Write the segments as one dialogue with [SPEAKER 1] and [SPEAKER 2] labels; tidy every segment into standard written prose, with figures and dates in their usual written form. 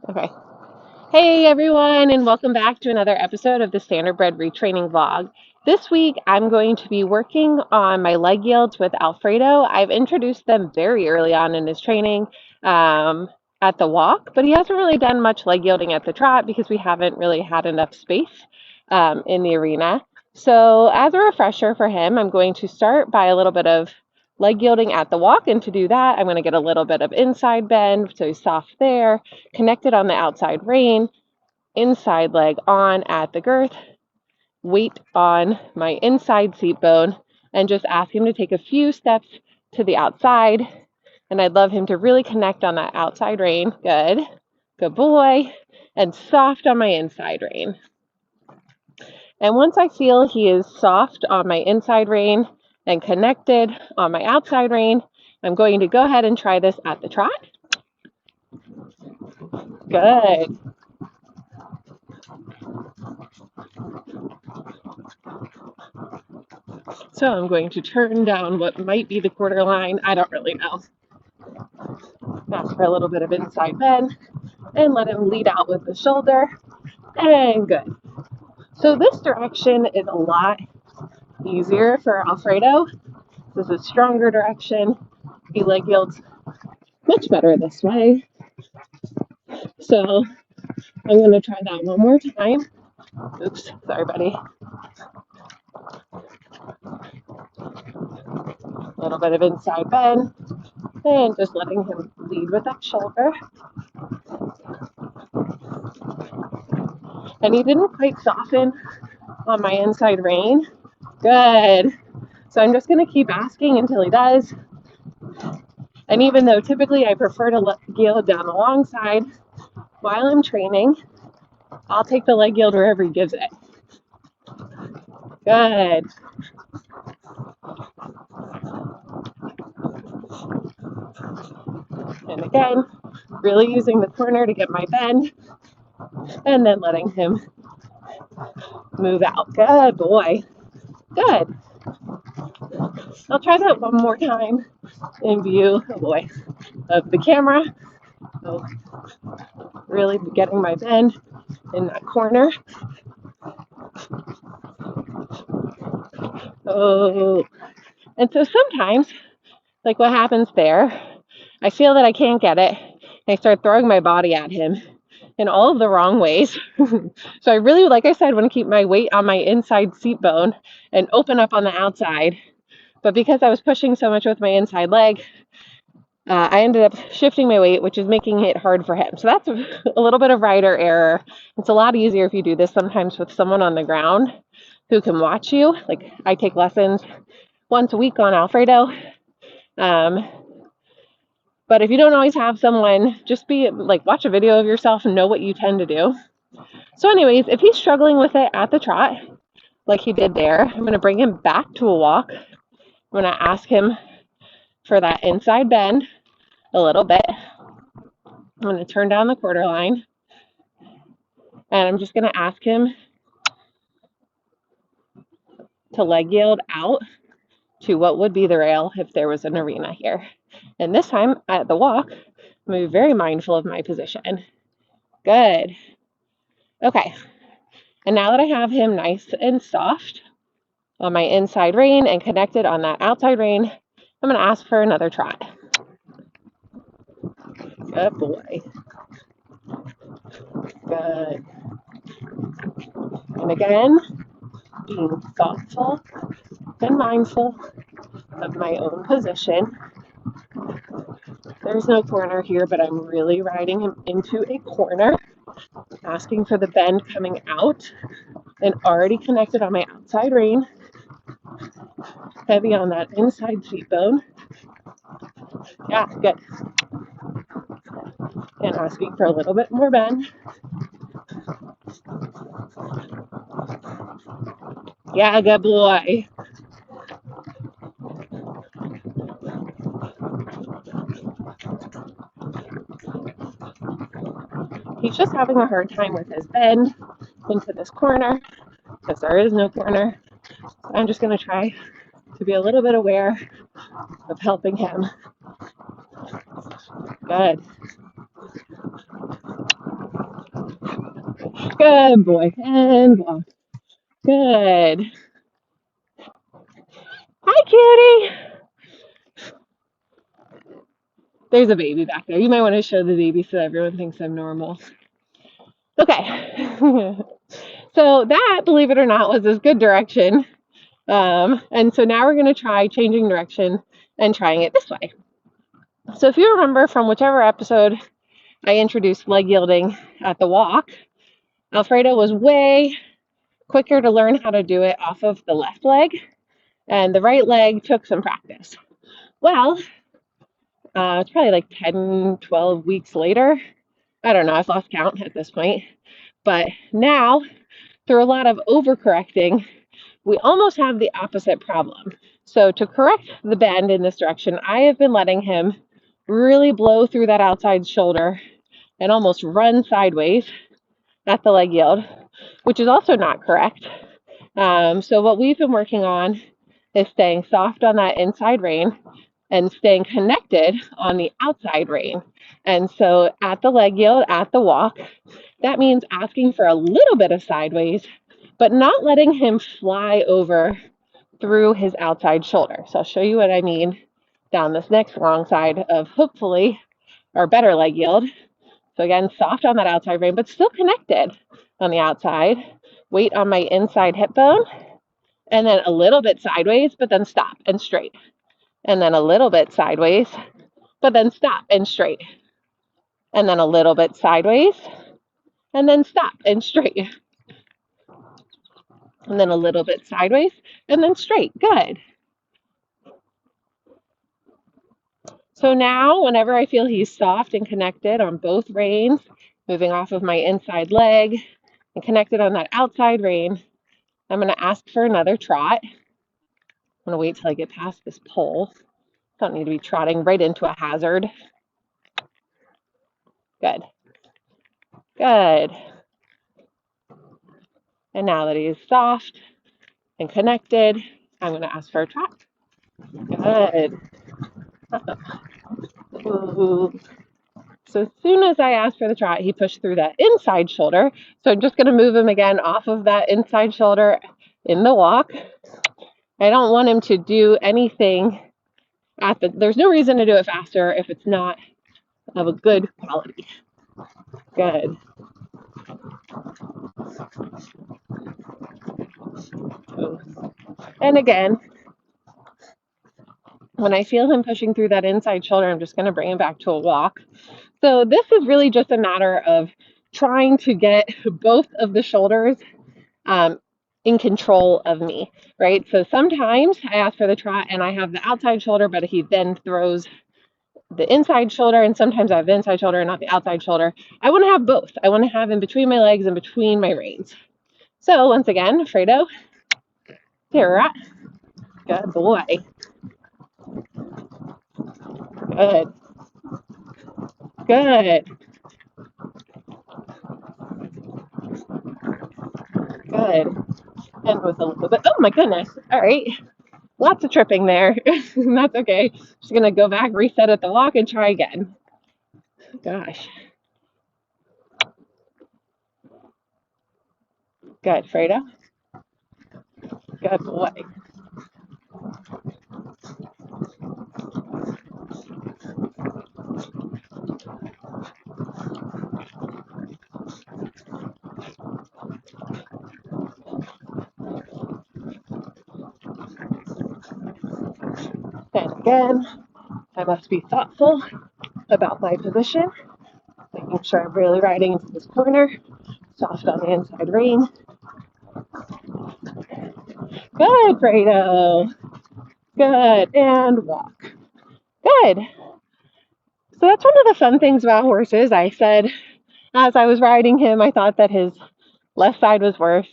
[SPEAKER 1] Okay. Hey everyone, and welcome back to another episode of the Standardbred Retraining vlog. This week I'm going to be working on my leg yields with Alfredo. I've introduced them very early on in his training at the walk, but he hasn't really done much leg yielding at the trot because we haven't really had enough space in the arena. So as a refresher for him, I'm going to start by a little bit of leg yielding at the walk, and to do that I'm going to get a little bit of inside bend, so he's soft there, connected on the outside rein, inside leg on at the girth, weight on my inside seat bone, and just ask him to take a few steps to the outside. And I'd love him to really connect on that outside rein. Good. Good boy. And soft on my inside rein. And once I feel he is soft on my inside rein and connected on my outside rein, I'm going to go ahead and try this at the trot. Good. So I'm going to turn down what might be the quarter line. I don't really know. Ask for a little bit of inside bend and let him lead out with the shoulder. And good. So this direction is a lot easier for Alfredo. This is a stronger direction. He leg yields much better this way. So I'm going to try that one more time. Oops, sorry, buddy. A little bit of inside bend and just letting him lead with that shoulder. And he didn't quite soften on my inside rein. Good. So I'm just going to keep asking until he does. And even though typically I prefer to yield down the long side while I'm training, I'll take the leg yield wherever he gives it. Good. And again, really using the corner to get my bend and then letting him move out. Good boy. Good. I'll try that one more time in view, oh boy, of the camera. So really getting my bend in that corner. Oh, and so sometimes, like what happens there, I feel that I can't get it, and I start throwing my body at him in all of the wrong ways. So I really, like I said, want to keep my weight on my inside seat bone and open up on the outside. But because I was pushing so much with my inside leg, I ended up shifting my weight, which is making it hard for him. So that's a little bit of rider error. It's a lot easier if you do this sometimes with someone on the ground who can watch you. Like I take lessons once a week on Alfredo. But if you don't always have someone, just be like, watch a video of yourself and know what you tend to do. So anyways, if he's struggling with it at the trot, like he did there, I'm going to bring him back to a walk. I'm going to ask him for that inside bend a little bit. I'm going to turn down the quarter line. And I'm just going to ask him to leg yield out to what would be the rail if there was an arena here. And this time at the walk, I'm going to be very mindful of my position. Good. Okay. And now that I have him nice and soft on my inside rein and connected on that outside rein, I'm going to ask for another trot. Good boy. Good. And again, being thoughtful and mindful of my own position. There's no corner here, but I'm really riding him into a corner, asking for the bend coming out and already connected on my outside rein, heavy on that inside seat bone. Yeah, good. And asking for a little bit more bend. Yeah, good boy. He's just having a hard time with his bend into this corner because there is no corner. So I'm just going to try to be a little bit aware of helping him. Good. Good boy. And walk. Good. Hi, cutie. There's a baby back there. You might want to show the baby so everyone thinks I'm normal. Okay. So that, believe it or not, was this good direction. And so now we're going to try changing direction and trying it this way. So if you remember from whichever episode I introduced leg yielding at the walk, Alfredo was way quicker to learn how to do it off of the left leg, and the right leg took some practice. Well, it's probably like 10, 12 weeks later. I don't know, I've lost count at this point. But now, through a lot of overcorrecting, we almost have the opposite problem. So to correct the bend in this direction, I have been letting him really blow through that outside shoulder and almost run sideways at the leg yield, which is also not correct. So what we've been working on is staying soft on that inside rein and staying connected on the outside rein. And so at the leg yield, at the walk, that means asking for a little bit of sideways, but not letting him fly over through his outside shoulder. So I'll show you what I mean down this next long side of hopefully our better leg yield. So again, soft on that outside rein, but still connected on the outside. Weight on my inside hip bone, and then a little bit sideways, but then stop and straight. And then a little bit sideways, but then stop and straight. And then a little bit sideways, and then stop and straight. And then a little bit sideways, and then straight. Good. So now, whenever I feel he's soft and connected on both reins, moving off of my inside leg and connected on that outside rein, I'm going to ask for another trot. I'm going to wait till I get past this pole. Don't need to be trotting right into a hazard. Good. Good. And now that he's soft and connected, I'm going to ask for a trot. Good. Ooh. So as soon as I asked for the trot, he pushed through that inside shoulder. So I'm just going to move him again off of that inside shoulder in the walk. I don't want him to do anything there's no reason to do it faster if it's not of a good quality. Good. And again, when I feel him pushing through that inside shoulder, I'm just going to bring him back to a walk. So this is really just a matter of trying to get both of the shoulders in control of me, right? So sometimes I ask for the trot and I have the outside shoulder, but he then throws the inside shoulder, and sometimes I have the inside shoulder and not the outside shoulder. I want to have both. I want to have in between my legs and between my reins. So once again, Fredo, here, good boy. Good. Good. Good. And with a little bit, oh my goodness. All right. Lots of tripping there. That's okay. Just going to go back, reset at the walk, and try again. Gosh. Good, Fredo. Good boy. And again, I must be thoughtful about my position, making sure I'm really riding into this corner, soft on the inside rein. Good, Fredo. Good, and walk. Good. So that's one of the fun things about horses. I said, as I was riding him, I thought that his left side was worse.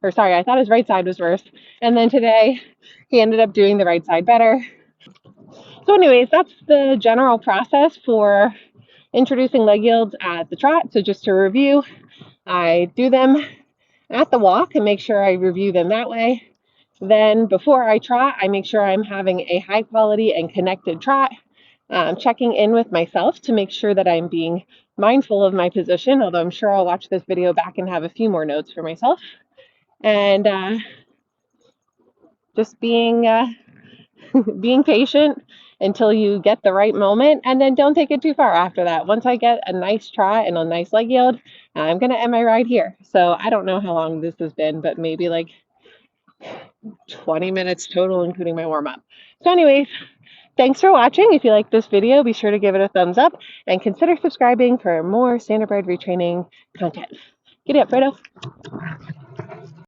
[SPEAKER 1] I thought his right side was worse. And then today, he ended up doing the right side better. So anyways, that's the general process for introducing leg yields at the trot. So just to review, I do them at the walk and make sure I review them that way. Then before I trot, I make sure I'm having a high quality and connected trot, checking in with myself to make sure that I'm being mindful of my position, although I'm sure I'll watch this video back and have a few more notes for myself. And just being patient until you get the right moment, and then don't take it too far after that. Once I get a nice trot and a nice leg yield, I'm going to end my ride here. So I don't know how long this has been, but maybe like 20 minutes total, including my warm up. So anyways, thanks for watching. If you like this video, be sure to give it a thumbs up and consider subscribing for more Standardbred retraining content. Giddy up, Fredo.